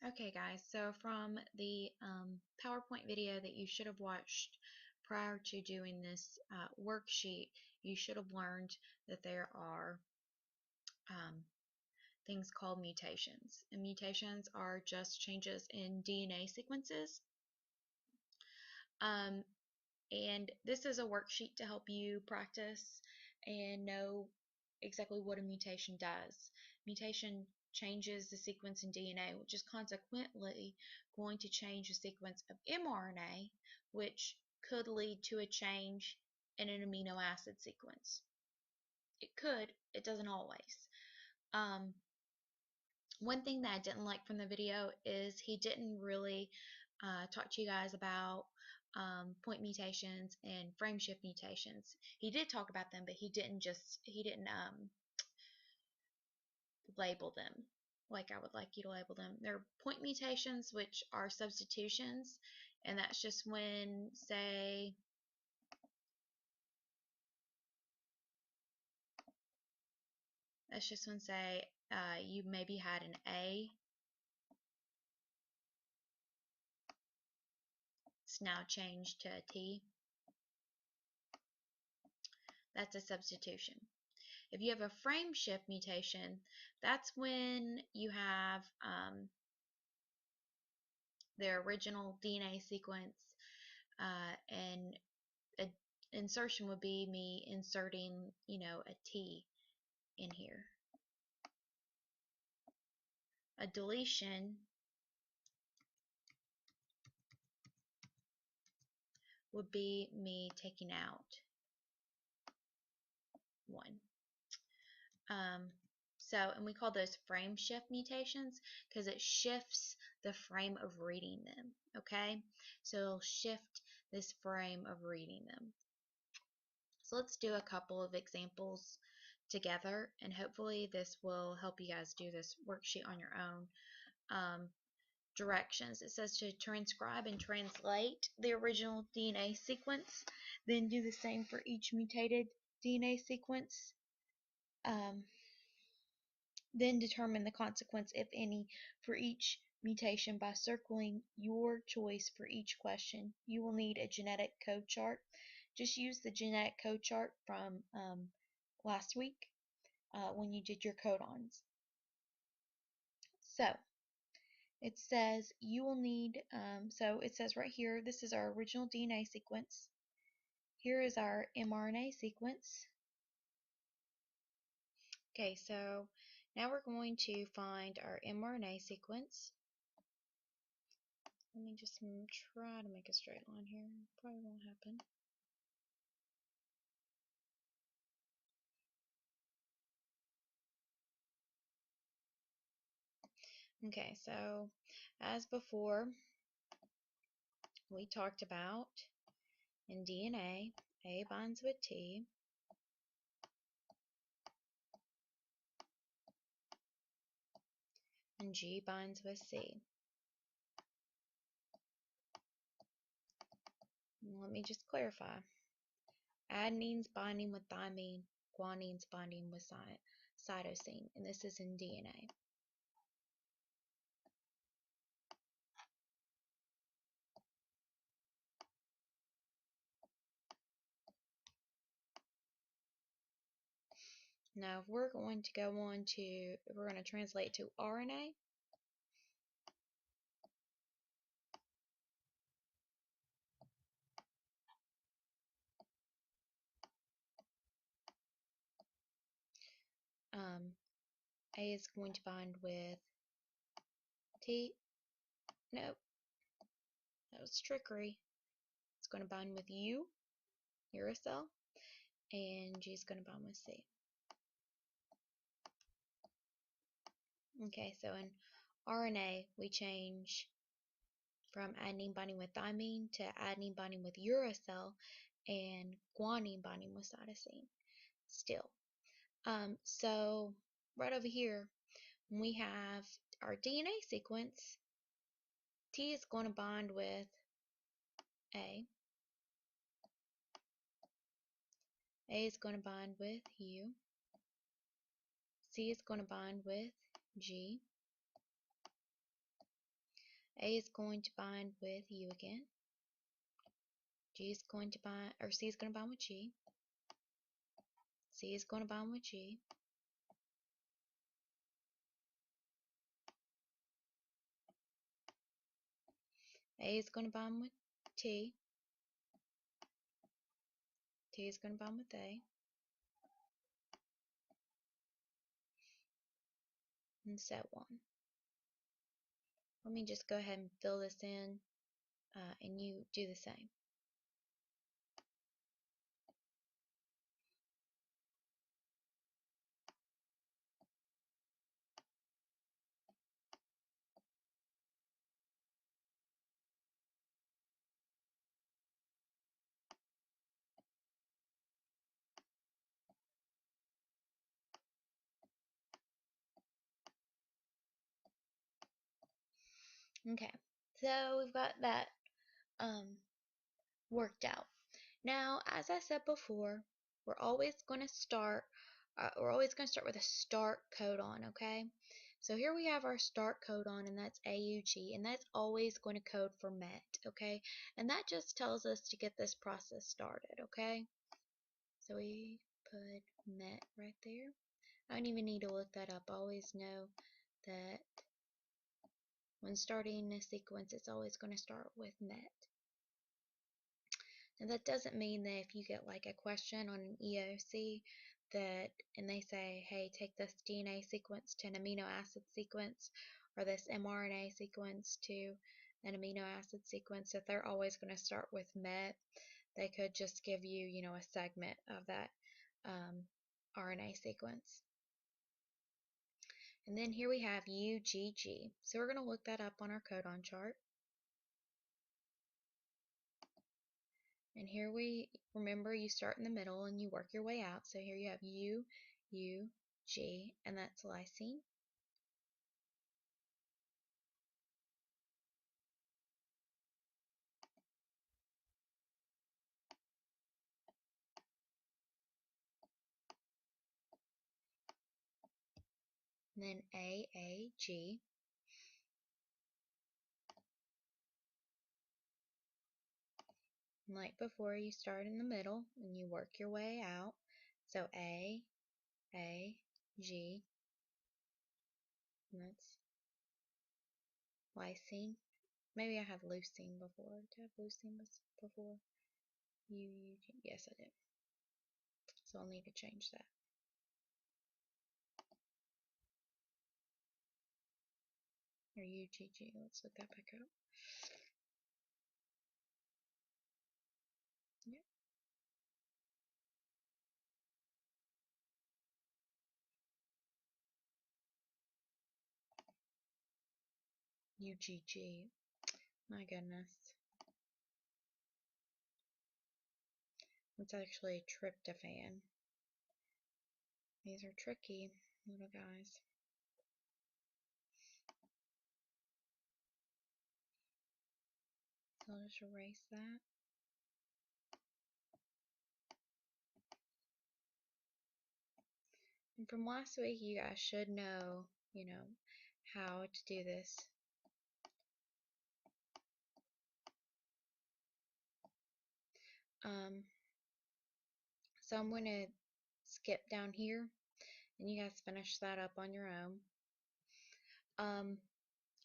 Okay guys, so from the PowerPoint video that you should have watched prior to doing this worksheet, you should have learned that there are things called mutations. And mutations are just changes in DNA sequences. And this is a worksheet to help you practice and know exactly what a mutation does. Mutation changes the sequence in DNA, which is consequently going to change the sequence of mRNA, which could lead to a change in an amino acid sequence. It could, it doesn't always. One thing that I didn't like from the video is he didn't really talk to you guys about point mutations and frame shift mutations. He did talk about them, but he didn't label them like I would like you to label them. They're point mutations, which are substitutions, and that's just when, say, you maybe had an A. It's now changed to a T. That's a substitution. If you have a frame shift mutation, that's when you have their original DNA sequence, and an insertion would be me inserting, a T in here. A deletion would be me taking out one. And we call those frame shift mutations because it shifts the frame of reading them, okay? So it'll shift this frame of reading them. So let's do a couple of examples together, and hopefully this will help you guys do this worksheet on your own. Directions. It says to transcribe and translate the original DNA sequence, then do the same for each mutated DNA sequence. Then determine the consequence, if any, for each mutation by circling your choice for each question. You will need a genetic code chart. Just use the genetic code chart from last week when you did your codons. So it says you will need, so it says right here, this is our original DNA sequence. Here is our mRNA sequence. Okay, so now we're going to find our mRNA sequence. Let me just try to make a straight line here. Probably won't happen. Okay, so as before, we talked about in DNA, A binds with T, and G binds with C. Let me just clarify. Adenene's binding with thymine, guanine's binding with cytosine, and this is in DNA. Now, if we're going to we're going to translate to RNA, A is going to bind with T. Nope, that was trickery. It's going to bind with U, uracil, and G is going to bind with C. Okay, so in RNA, we change from adenine binding with thymine to adenine binding with uracil and guanine binding with cytosine still. So right over here, when we have our DNA sequence, T is going to bind with A. A is going to bind with U. C is going to bind with G. A is going to bind with U again. G is going to bind, or C is going to bind with G. C is going to bind with G. A is going to bind with T. T is going to bind with A. And so on. Let me just go ahead and fill this in, and you do the same. Okay, so we've got that worked out. Now, as I said before, we're always going to start. We're always going to start with a start codon, okay? So here we have our start codon, and that's AUG, and that's always going to code for MET, okay? And that just tells us to get this process started, okay? So we put MET right there. I don't even need to look that up. I always know that when starting a sequence, it's always going to start with MET. And that doesn't mean that if you get like a question on an EOC and they say, hey, take this DNA sequence to an amino acid sequence, or this mRNA sequence to an amino acid sequence, that they're always going to start with MET. They could just give you, a segment of that RNA sequence. And then here we have UGG. So we're going to look that up on our codon chart. And here remember, you start in the middle and you work your way out. So here you have U, U, G, and that's lysine. And then AAG. And like before, you start in the middle and you work your way out. So A, G, and that's lysine. Maybe I had leucine before. Did I have leucine before? U, G. Yes, I did. So I'll need to change that. Or UGG. Let's look that back up. Yeah. UGG. My goodness. It's actually tryptophan. These are tricky little guys. So I'll just erase that. And from last week, you guys should know, how to do this. So I'm going to skip down here, and you guys finish that up on your own.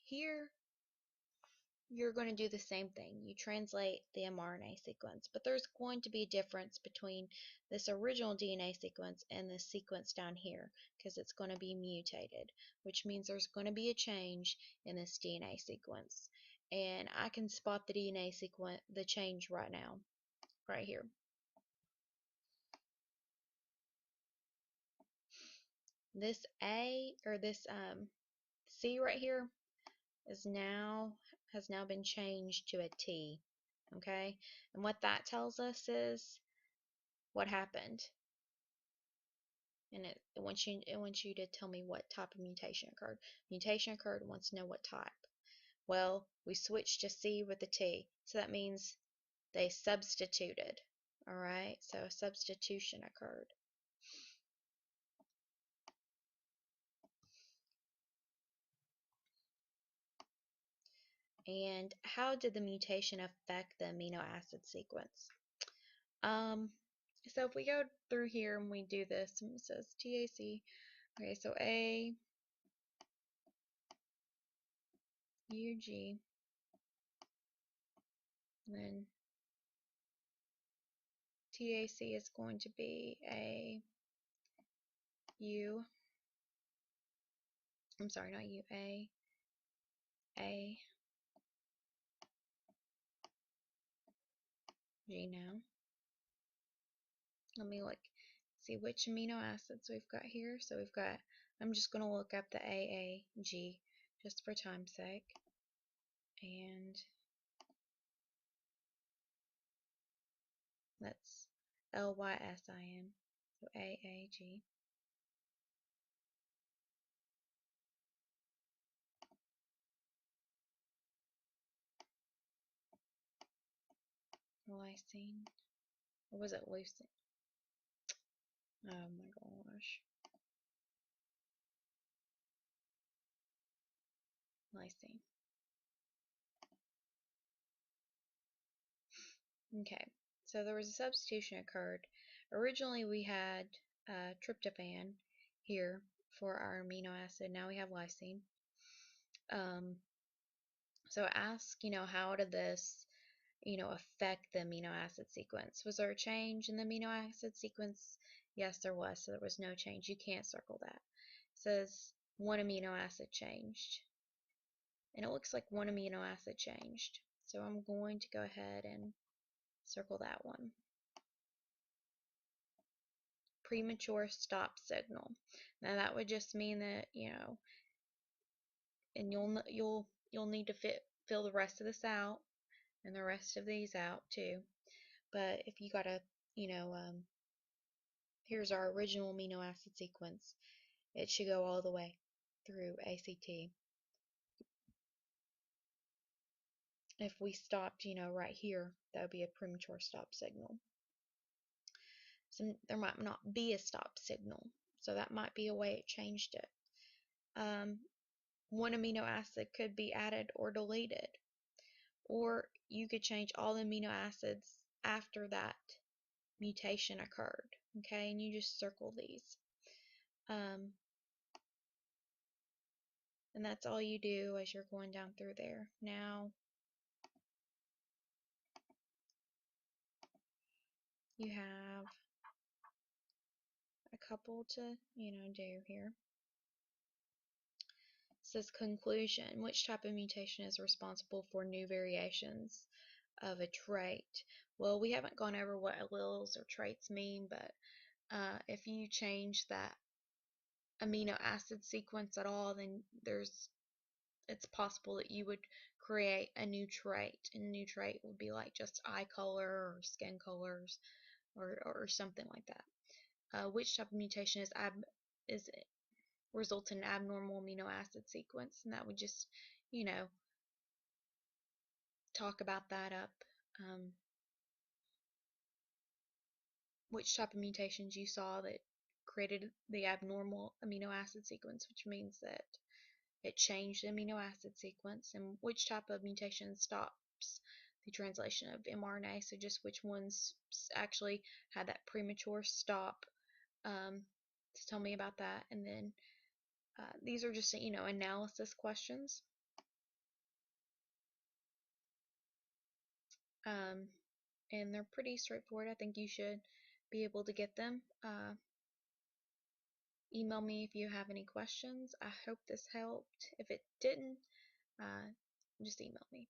Here, you're going to do the same thing. You translate the mRNA sequence, but there's going to be a difference between this original DNA sequence and this sequence down here, because it's going to be mutated, which means there's going to be a change in this DNA sequence. And I can spot the DNA sequence, the change right now, right here. This A, or this C right here, has now been changed to a T. Okay, and what that tells us is what happened, and it wants you to tell me what type of mutation occurred. Mutation occurred, and wants to know what type. Well, we switched to C with the T, so that means they substituted. All right, so a substitution occurred. And how did the mutation affect the amino acid sequence? So if we go through here and we do this, and it says TAC, okay, so A, U, G, and then TAC is going to be A, U, I'm sorry, not U, A, G now. Let me look, see which amino acids we've got here. So we've got, I'm just going to look up the AAG just for time's sake. And that's LYSIN. So AAG. Lysine. Or was it leucine? Oh my gosh. Lysine. Okay, so there was a substitution occurred. Originally we had tryptophan here for our amino acid. Now we have lysine. So it asks, how did this, affect the amino acid sequence? Was there a change in the amino acid sequence? Yes, there was. So there was no change. You can't circle that. It says one amino acid changed. And it looks like one amino acid changed. So I'm going to go ahead and circle that one. Premature stop signal. Now that would just mean that, and you'll need to fill the rest of this out and the rest of these out too. But if you got a, here's our original amino acid sequence. It should go all the way through ACT. If we stopped, right here, that would be a premature stop signal. So there might not be a stop signal. So that might be a way it changed it. One amino acid could be added or deleted. Or you could change all the amino acids after that mutation occurred. Okay, and you just circle these. And that's all you do as you're going down through there. Now, you have a couple to, do here. It says conclusion. Which type of mutation is responsible for new variations of a trait? Well, we haven't gone over what alleles or traits mean, but if you change that amino acid sequence at all, then it's possible that you would create a new trait. And a new trait would be like just eye color or skin colors or something like that. Which type of mutation is results in an abnormal amino acid sequence? And that would just, talk about that up. Which type of mutations you saw that created the abnormal amino acid sequence, which means that it changed the amino acid sequence, and which type of mutation stops the translation of mRNA, so just which ones actually had that premature stop. To tell me about that. And then these are just, analysis questions. And they're pretty straightforward. I think you should be able to get them. Email me if you have any questions. I hope this helped. If it didn't, just email me.